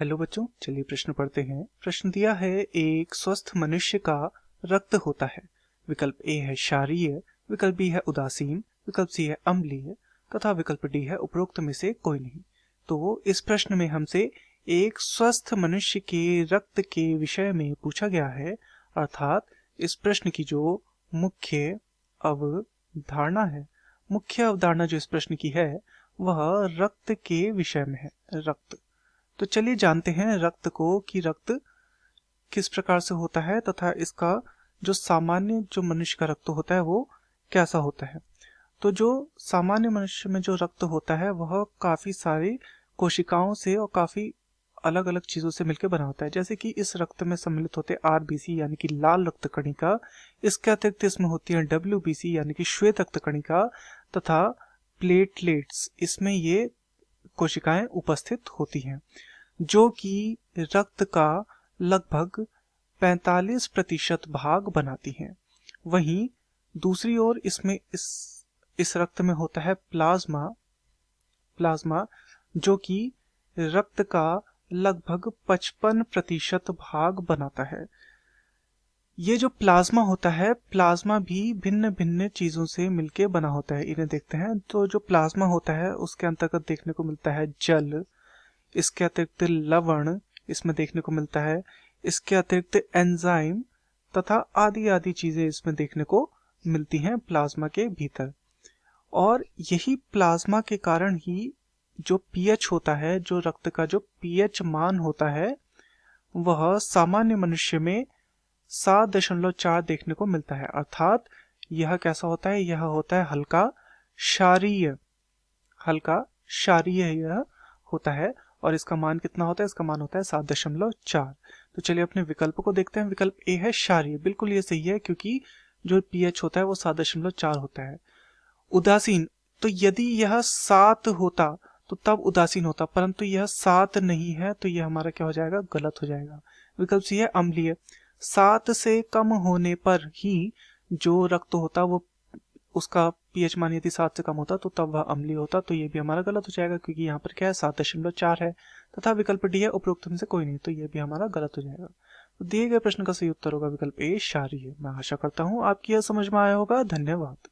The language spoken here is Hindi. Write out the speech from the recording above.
हेलो बच्चों, चलिए प्रश्न पढ़ते हैं। प्रश्न दिया है, एक स्वस्थ मनुष्य का रक्त होता है। विकल्प ए है क्षारीय, विकल्प बी है उदासीन, विकल्प सी है अम्लीय तथा विकल्प डी है उपरोक्त में से कोई नहीं। तो इस प्रश्न में हमसे एक स्वस्थ मनुष्य के रक्त के विषय में पूछा गया है, अर्थात इस प्रश्न की जो मुख्य अवधारणा है, मुख्य अवधारणा जो इस प्रश्न की है वह रक्त के विषय में है। रक्त, तो चलिए जानते हैं रक्त को कि रक्त किस प्रकार से होता है तथा इसका जो सामान्य जो मनुष्य का रक्त होता है वो कैसा होता है। तो जो सामान्य मनुष्य में जो रक्त होता है वह काफी सारी कोशिकाओं से और काफी अलग अलग चीजों से मिलकर बना होता है। जैसे कि इस रक्त में सम्मिलित होते हैं आरबीसी यानी कि लाल रक्त कणिका, इसके अतिरिक्त इसमें होती है डब्ल्यूबीसी यानी कि श्वेत रक्त कणिका तथा प्लेटलेट्स, इसमें ये कोशिकाएं उपस्थित होती हैं जो कि रक्त का लगभग 45% भाग बनाती हैं। वहीं दूसरी ओर इसमें इस रक्त में होता है प्लाज्मा प्लाज्मा जो कि रक्त का लगभग 55% भाग बनाता है। ये जो प्लाज्मा होता है, प्लाज्मा भी भिन्न भिन्न चीजों से मिलके बना होता है। इन्हें देखते हैं तो जो प्लाज्मा होता है उसके अंतर्गत देखने को मिलता है जल, इसके अतिरिक्त लवण इसमें देखने को मिलता है, इसके अतिरिक्त एंजाइम तथा आदि आदि चीजें इसमें देखने को मिलती हैं प्लाज्मा के भीतर। और यही प्लाज्मा के कारण ही जो पीएच होता है, जो रक्त का जो पीएच मान होता है वह सामान्य मनुष्य में 7.4 देखने को मिलता है। अर्थात यह कैसा होता है, यह होता है हल्का क्षारीय, हल्का क्षारीय यह होता है। और इसका मान कितना होता है, इसका मान होता है 7.4। तो चलिए अपने विकल्प को देखते हैं। विकल्प ए है क्षारीय, बिल्कुल ये सही है क्योंकि जो पीएच होता है वो 7.4 होता है। उदासीन, तो यदि यह 7 होता तो तब उदासीन होता, परंतु यह 7 नहीं है तो यह हमारा क्या हो जाएगा, गलत हो जाएगा। विकल्प सी है अम्लीय, 7 से कम होने पर ही जो रक्त होता वो उसका पीएच मान यदि 7 से कम होता तो तब वह अम्लीय होता, तो ये भी हमारा गलत हो जाएगा क्योंकि यहाँ पर क्या है 7.4 है। तथा विकल्प डी है उपरोक्त में से कोई नहीं, तो ये भी हमारा गलत हो जाएगा। तो दिए गए प्रश्न का सही उत्तर होगा विकल्प ए क्षारीय। मैं आशा करता हूँ आपकी यह समझ में आया होगा। धन्यवाद।